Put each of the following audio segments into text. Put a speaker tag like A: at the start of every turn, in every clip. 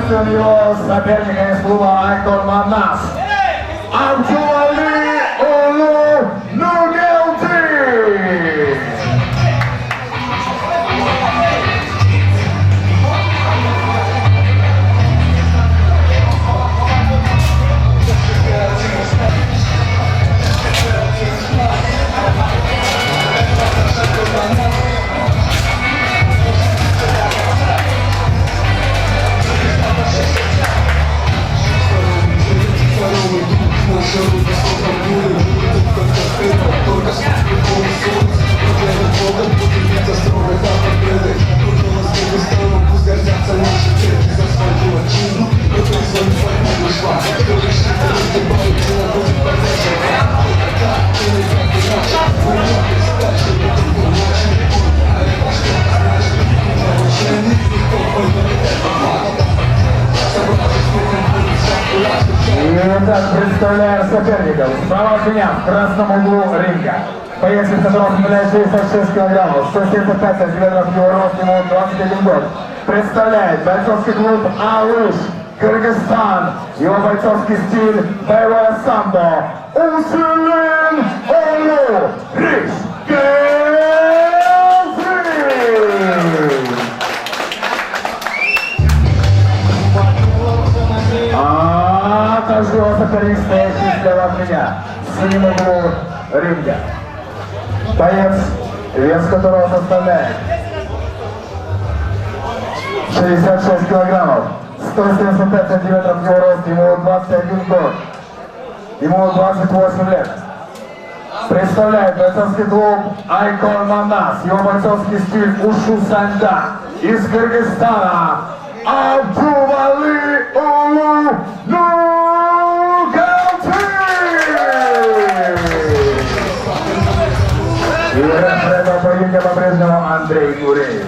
A: Приветствуем его соперника из клуба Айкон Манас. Абдулали Улу Нугелти. Представляю соперников. Справа от меня, в красном углу ринга. Боец, которого составляет 66 килограммов, 175 сантиметров его рост, ему 21 год. Представляет бойцовский клуб Алыш, Кыргызстан. Его бойцовский стиль боевое самбо. Усилин Олу Риш также его соперник, стоящий слева от меня, в синем углу ринга. Боец, вес которого составляет 66 килограммов, 175 сантиметров его рост, ему 21 год, ему 28 лет. Представляет бойцовский клуб Айкон Манас, его бойцовский стиль Ушу Санда из Кыргызстана. Абдулали Улу Нугелти. И рефери этого поединка по-прежнему Андрей Гуреев.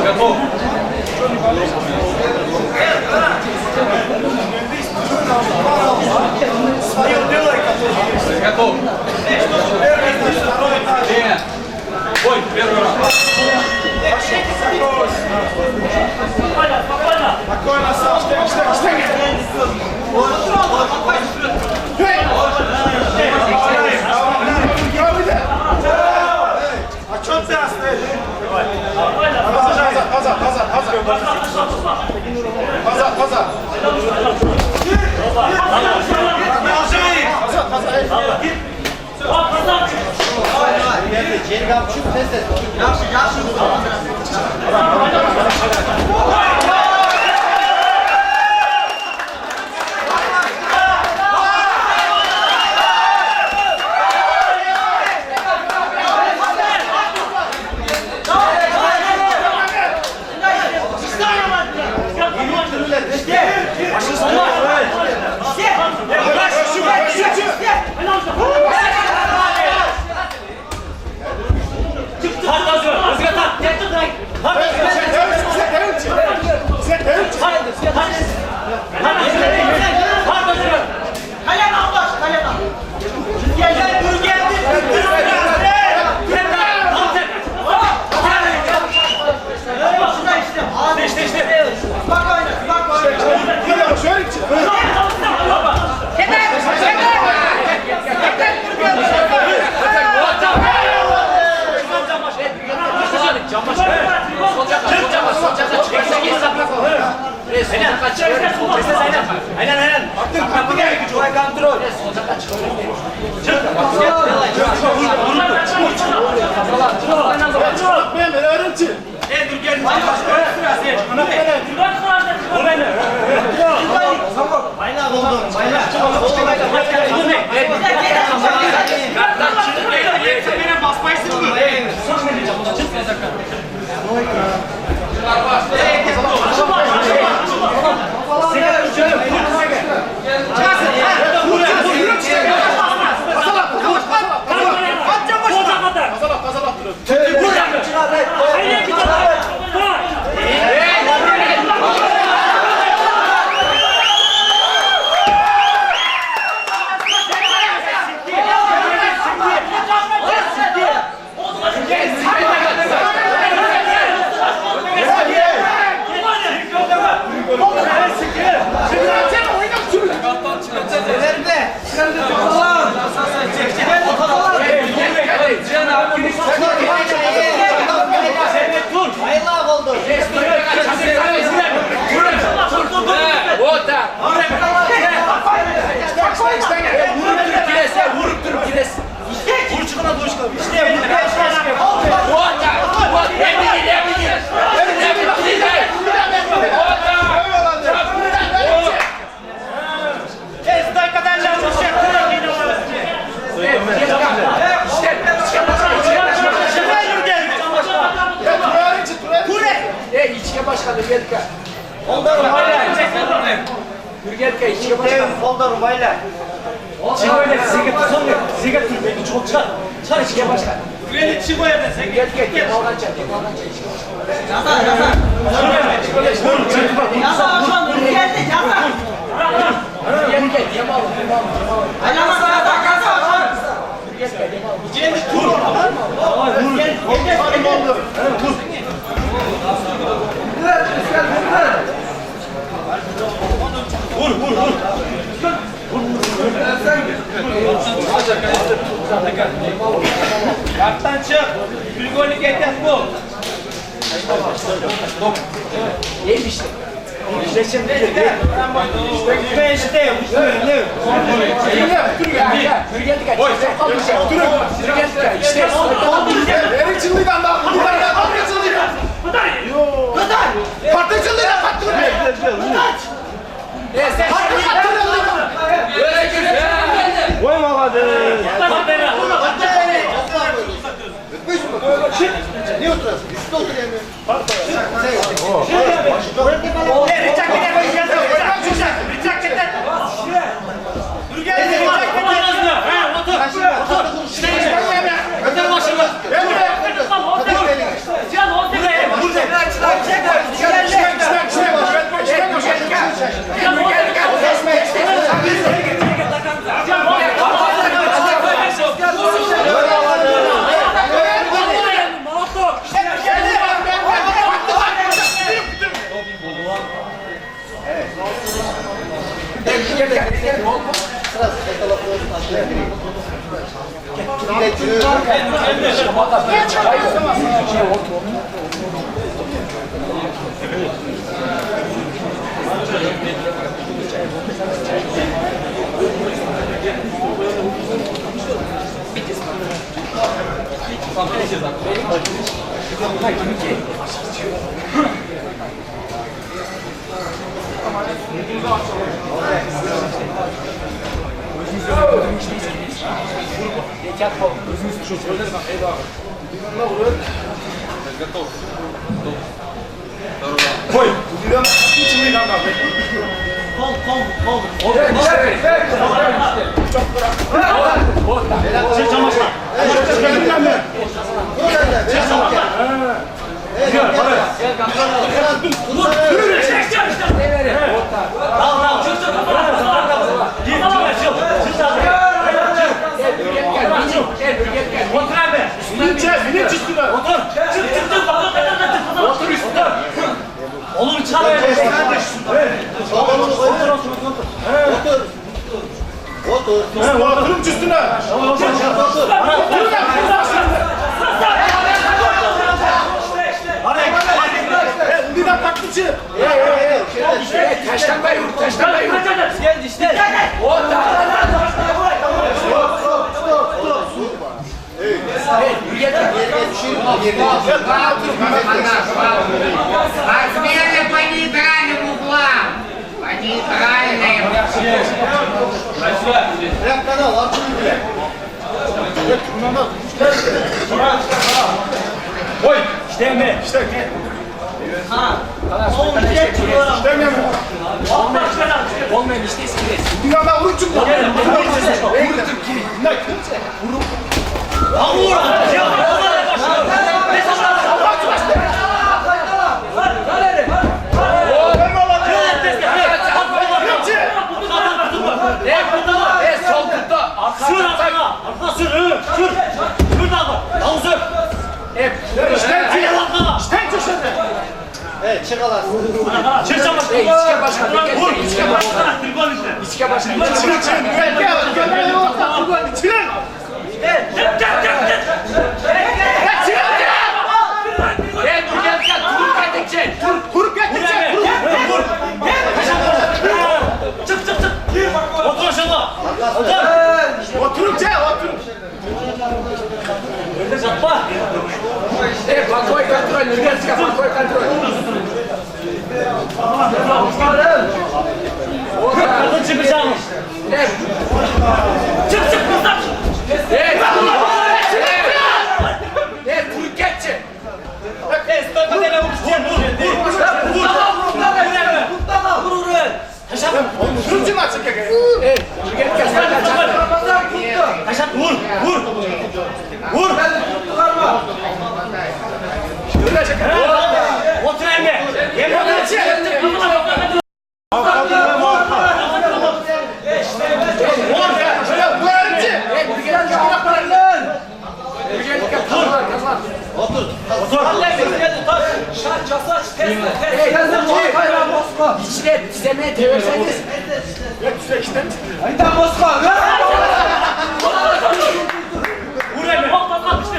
B: Готов. Готов. Ой, первый раз. Спокойно, Саш, штык. А что ты оставишь?
C: Çıkarsın. Kolda rubayla. Bürgerka içki başkan. Kolda rubayla. Çık öyle siga tut. Beni çok çıkar. Çıkar içki başkan.
B: Beni çık o yerden sen.
C: Bürgerka demalganca içki başkan.
B: Kaptan çık. Bir golü getir bu.
C: Yemişti. İşte
D: Niye oturuyorsun? Üstte oturuyor.
B: Koy.
C: Olur çıkar öyle.
B: Oturun üstüne. Bir de taktıcı.
C: Taşlanma yürü, taşlanma yürü. Gel işte.
E: Размеры по нейтральным углам. По нейтральным.
B: Koy. İşte mi? İşte.
C: Olmayan işte eskiler.
B: Dünyada vurup çıktı.
C: Sür arkana. Arkana sür. Sür. Sür daha. Davul sür. Hep.
D: Evet, çık alasın.
C: İçke başkan. İçke başkan. İçke başkan. Otur aşağı.
B: Oturun.
C: Yapma. Pakoy kontrol. Nürgenska pakoy kontrol. Kadın çıkacağım. Çık buradan. Türkçe.
B: Esnafı dene vuruşacağım. Vur.
E: İçine dizemeye teverseniz.
C: Haydi Moskva. Buraya bir bak bak işte.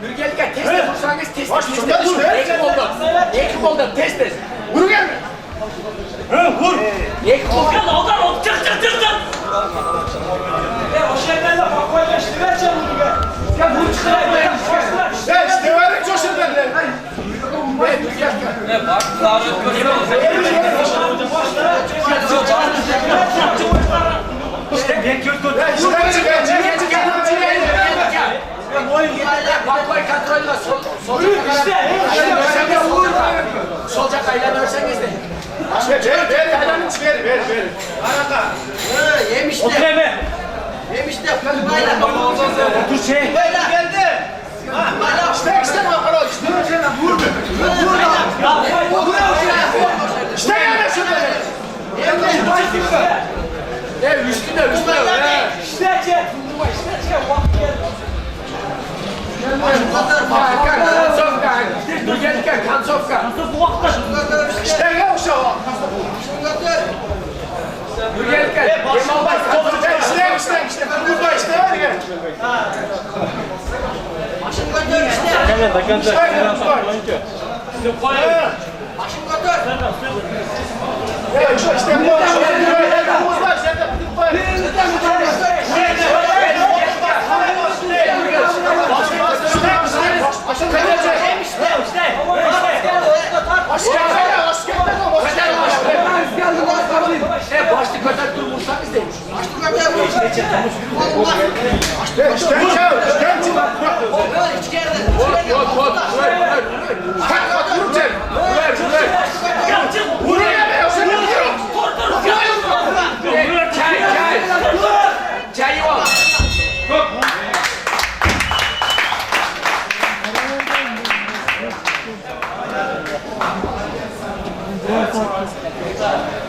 E: Bürgerlik'e test yapırsanız test yapın. Ekip oldu. Test et.
D: Vuru gelme.
C: Vur.
E: Ekip oldu. Solcak aylan örseniz de.
D: Ver. Araka.
E: Yemiş
C: Otur
E: de.
C: eve.
E: Yemiş de. Aylan.
C: Otur şey.
B: Geldi.
D: İşte makara işte. Vur. İşte gelme şurada.
E: Üstüne. Kansovka. Bürgerlik'e kansovka.
D: İşte gel uşağı.
E: Bürgerlik'e. Kemal Bey kansovka.
D: İşte. Burada işte var ya.
E: Başlık kadar durmuşsanız demiş. Çay var.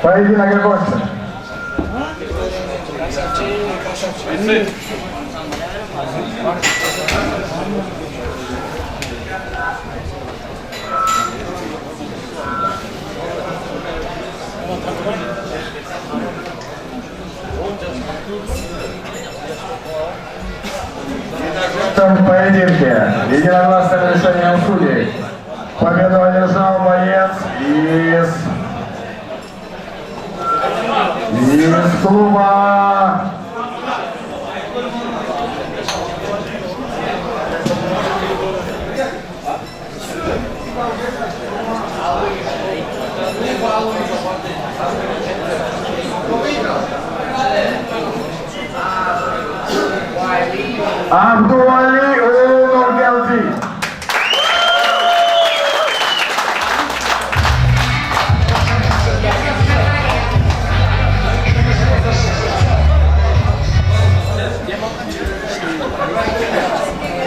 A: Поединок окончен. В поединке единогласным решением судей победу одержал боец из клуба Абдуали Нургелди.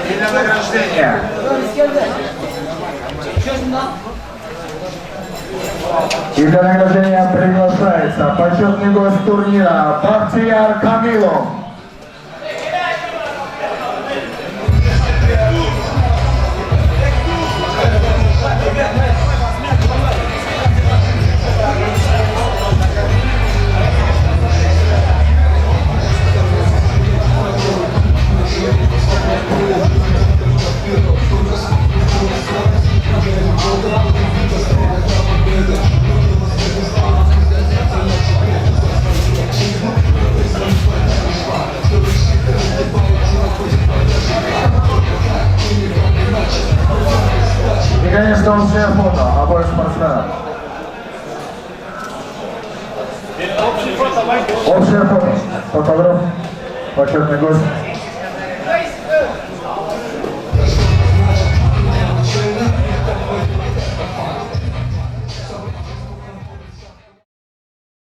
A: Для награждения. И для награждения приглашается почетный гость турнира Бахтияр Камилов. И, конечно, общее фото обоих спортсменов. Общее фото. Фотограф, почетный гость.